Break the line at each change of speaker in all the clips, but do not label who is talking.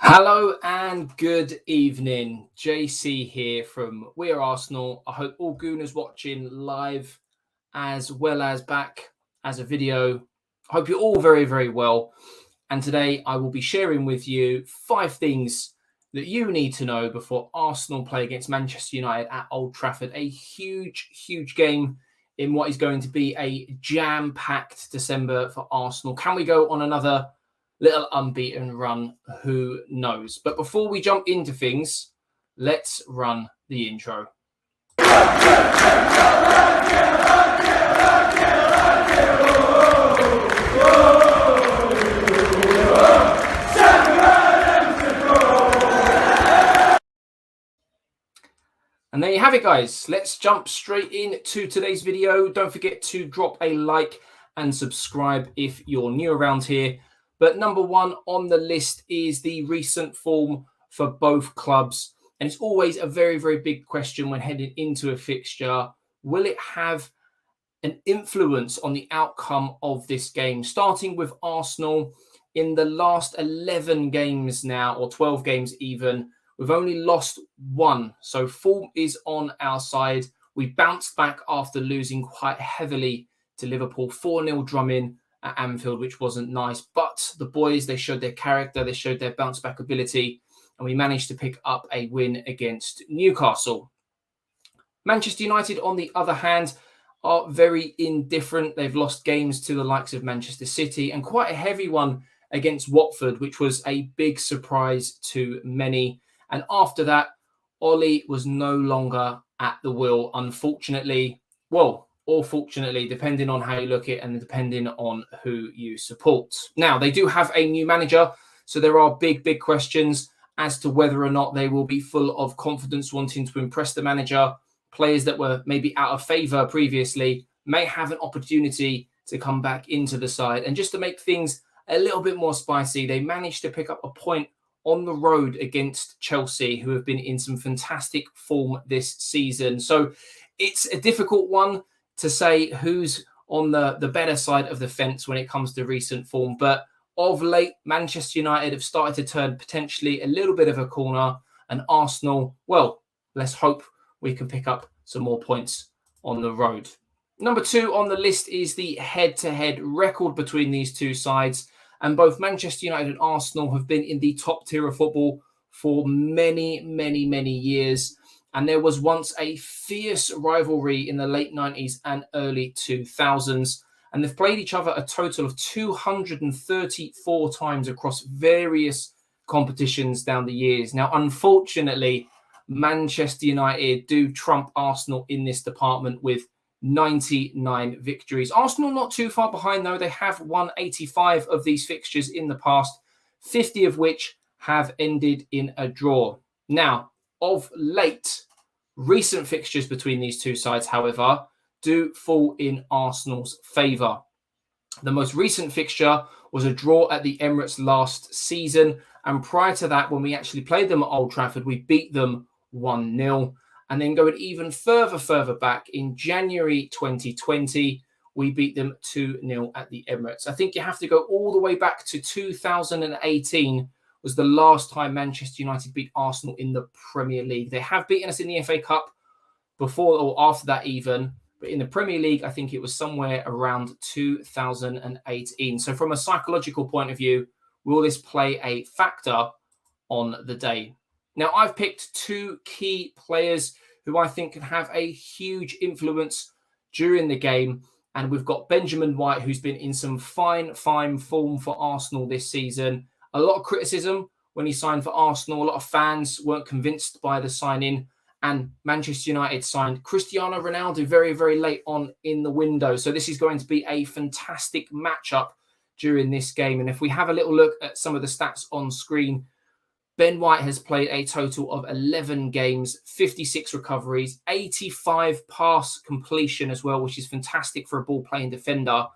Hello and good evening. JC here from We Are Arsenal. I hope all Gooners watching live as well as back as a video. I hope you're all very, very well. And today I will be sharing with you 5 things that you need to know before Arsenal play against Manchester United at Old Trafford. A huge, huge game in what is going to be a jam-packed December for Arsenal. Can we go on another little unbeaten run? Who knows? But before we jump into things, let's run the intro. And there you have it, guys. Let's jump straight into today's video. Don't forget to drop a like and subscribe if you're new around here. But number one on the list is the recent form for both clubs. And it's always a very, very big question when heading into a fixture. Will it have an influence on the outcome of this game? Starting with Arsenal, in the last 11 games now, or 12 games even, we've only lost one. So form is on our side. We bounced back after losing quite heavily to Liverpool, 4-0 drumming at Anfield, which wasn't nice. But the boys, they showed their character, they showed their bounce back ability, and we managed to pick up a win against Newcastle. Manchester United, on the other hand, are very indifferent. They've lost games to the likes of Manchester City and quite a heavy one against Watford, which was a big surprise to many. And after that, Ollie was no longer at the wheel, unfortunately. Well, or fortunately, depending on how you look at it and depending on who you support. Now, they do have a new manager, so there are big, big questions as to whether or not they will be full of confidence, wanting to impress the manager. Players that were maybe out of favour previously may have an opportunity to come back into the side. And just to make things a little bit more spicy, they managed to pick up a point on the road against Chelsea, who have been in some fantastic form this season. So it's a difficult one to say who's on the better side of the fence when it comes to recent form. But of late, Manchester United have started to turn potentially a little bit of a corner, and Arsenal, well, let's hope we can pick up some more points on the road. Number two on the list is the head-to-head record between these two sides. And both Manchester United and Arsenal have been in the top tier of football for many, many, many years. And there was once a fierce rivalry in the late 90s and early 2000s. And they've played each other a total of 234 times across various competitions down the years. Now, unfortunately, Manchester United do trump Arsenal in this department with 99 victories. Arsenal not too far behind, though. They have won 85 of these fixtures in the past, 50 of which have ended in a draw. Now, of late, recent fixtures between these two sides, however, do fall in Arsenal's favour. The most recent fixture was a draw at the Emirates last season. And prior to that, when we actually played them at Old Trafford, we beat them 1-0. And then going even further back, in January 2020, we beat them 2-0 at the Emirates. I think you have to go all the way back to 2018 was the last time Manchester United beat Arsenal in the Premier League. They have beaten us in the FA Cup before or after that even, but in the Premier League, I think it was somewhere around 2018. So from a psychological point of view, will this play a factor on the day? Now, I've picked two key players who I think can have a huge influence during the game. And we've got Benjamin White, who's been in some fine form for Arsenal this season. A lot of criticism when he signed for Arsenal. A lot of fans weren't convinced by the signing. And Manchester United signed Cristiano Ronaldo very, very late on in the window. So this is going to be a fantastic matchup during this game. And if we have a little look at some of the stats on screen, Ben White has played a total of 11 games, 56 recoveries, 85 pass completion as well, which is fantastic for a ball-playing defender.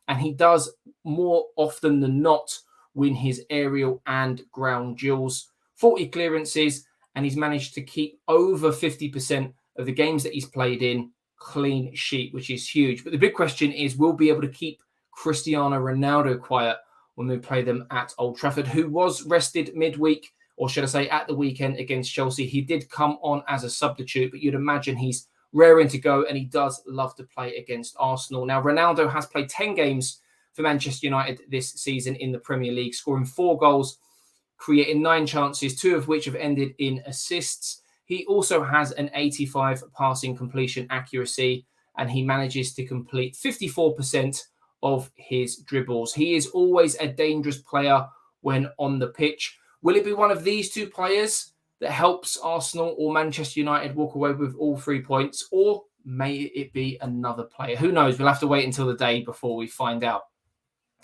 And he does more often than not win his aerial and ground duels. 40 clearances, and he's managed to keep over 50% of the games that he's played in clean sheet, which is huge. But the big question is, will we be able to keep Cristiano Ronaldo quiet when we play them at Old Trafford, who was rested midweek, or should I say at the weekend against Chelsea. He did come on as a substitute, but you'd imagine he's raring to go, and he does love to play against Arsenal. Now, Ronaldo has played 10 games for Manchester United this season in the Premier League, scoring 4 goals, creating 9 chances, 2 of which have ended in assists. He also has an 85 passing completion accuracy, and he manages to complete 54% of his dribbles. He is always a dangerous player when on the pitch. Will it be one of these 2 players that helps Arsenal or Manchester United walk away with all 3 points, or may it be another player? Who knows? We'll have to wait until the day before we find out.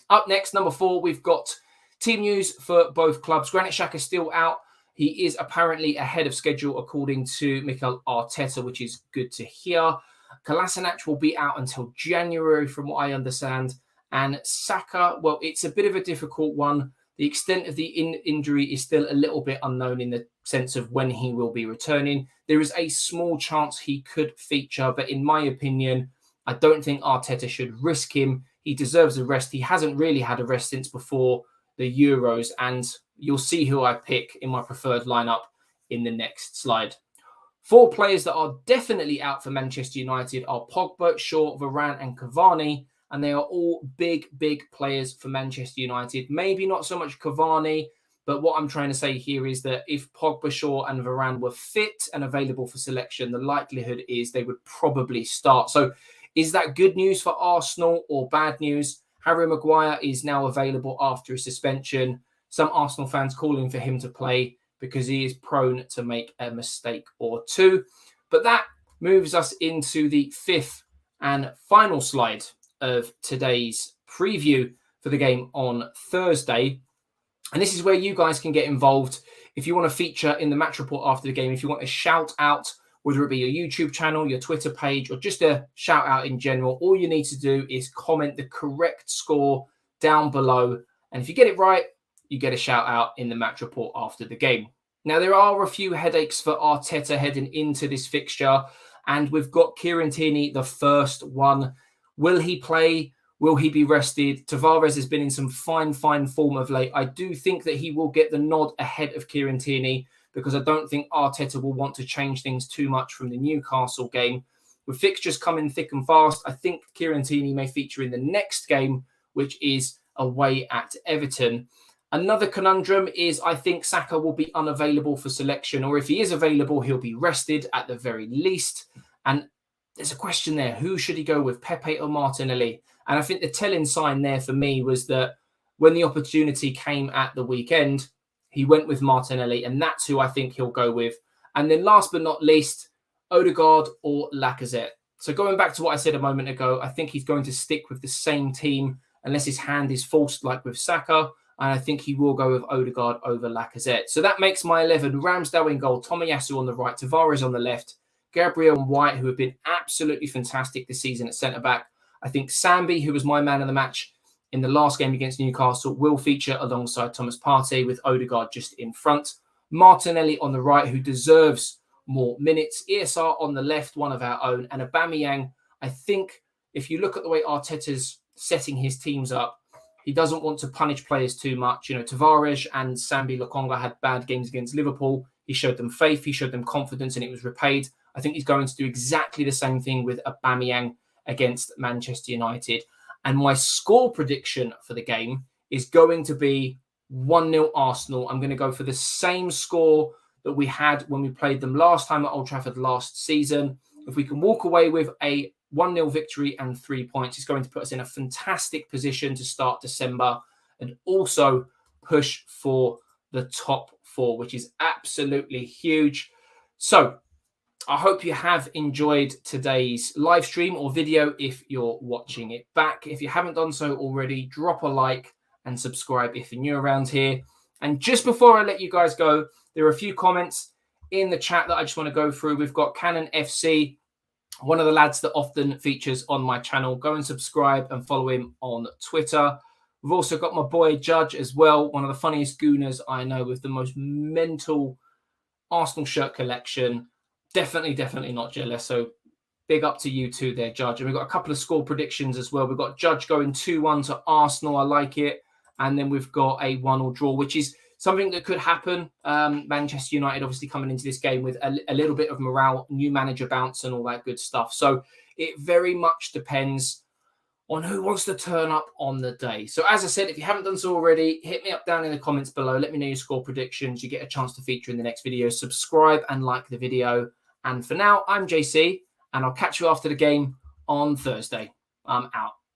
Up next, number 4, we've got team news for both clubs. Granit Xhaka is still out. He is apparently ahead of schedule, according to Mikel Arteta, which is good to hear. Kolasinac will be out until January, from what I understand. And Saka, well, it's a bit of a difficult one. The extent of the injury is still a little bit unknown in the sense of when he will be returning. There is a small chance he could feature, but in my opinion, I don't think Arteta should risk him. He deserves a rest. He hasn't really had a rest since before the Euros, and you'll see who I pick in my preferred lineup in the next slide. 4 players that are definitely out for Manchester United are Pogba, Shaw, Varane and Cavani, and they are all big players for Manchester United. Maybe not so much Cavani, but what I'm trying to say here is that if Pogba, Shaw and Varane were fit and available for selection, the likelihood is they would probably start. So is that good news for Arsenal or bad news? Harry Maguire is now available after a suspension. Some Arsenal fans calling for him to play because he is prone to make a mistake or 2. But that moves us into the 5th and final slide of today's preview for the game on Thursday. And this is where you guys can get involved. If you want to feature in the match report after the game, if you want a shout out, whether it be your YouTube channel, your Twitter page, or just a shout out in general, all you need to do is comment the correct score down below. And if you get it right, you get a shout out in the match report after the game. Now, there are a few headaches for Arteta heading into this fixture, and we've got Kieran Tierney, the first one. Will he play? Will he be rested? Tavares has been in some fine form of late. I do think that he will get the nod ahead of Kieran Tierney, because I don't think Arteta will want to change things too much from the Newcastle game. With fixtures coming thick and fast, I think Kieran Tierney may feature in the next game, which is away at Everton. Another conundrum is I think Saka will be unavailable for selection, or if he is available, he'll be rested at the very least. And there's a question there. Who should he go with, Pepe or Martinelli? And I think the telling sign there for me was that when the opportunity came at the weekend, he went with Martinelli, and that's who I think he'll go with. And then last but not least, Odegaard or Lacazette. So going back to what I said a moment ago, I think he's going to stick with the same team unless his hand is forced like with Saka. And I think he will go with Odegaard over Lacazette. So that makes my 11. Ramsdale in goal, Tomiyasu on the right, Tavares on the left, Gabriel and White, who have been absolutely fantastic this season at centre-back. I think Sambi, who was my man of the match in the last game against Newcastle, will feature alongside Thomas Partey, with Odegaard just in front. Martinelli on the right, who deserves more minutes. ESR on the left, one of our own. And Aubameyang, I think if you look at the way Arteta's setting his teams up, he doesn't want to punish players too much. You know, Tavares and Sambi Lokonga had bad games against Liverpool. He showed them faith, he showed them confidence, and it was repaid. I think he's going to do exactly the same thing with Aubameyang against Manchester United. And my score prediction for the game is going to be 1-0 Arsenal. I'm going to go for the same score that we had when we played them last time at Old Trafford last season. If we can walk away with a 1-0 victory and 3 points, it's going to put us in a fantastic position to start December and also push for the top 4, which is absolutely huge. So I hope you have enjoyed today's live stream or video if you're watching it back. If you haven't done so already, drop a like and subscribe if you're new around here. And just before I let you guys go, there are a few comments in the chat that I just want to go through. We've got Cannon FC, one of the lads that often features on my channel. Go and subscribe and follow him on Twitter. We've also got my boy Judge as well, one of the funniest gooners I know, with the most mental Arsenal shirt collection. Definitely not jealous. So big up to you too there, Judge. And we've got a couple of score predictions as well. We've got Judge going 2-1 to Arsenal. I like it. and then we've got a 1-1 draw, which is something that could happen. Manchester United obviously coming into this game with a little bit of morale, new manager bounce and all that good stuff. So it very much depends on who wants to turn up on the day. So as I said, if you haven't done so already, hit me up down in the comments below. Let me know your score predictions. You get a chance to feature in the next video. Subscribe and like the video. And for now, I'm JC, and I'll catch you after the game on Thursday. I'm out.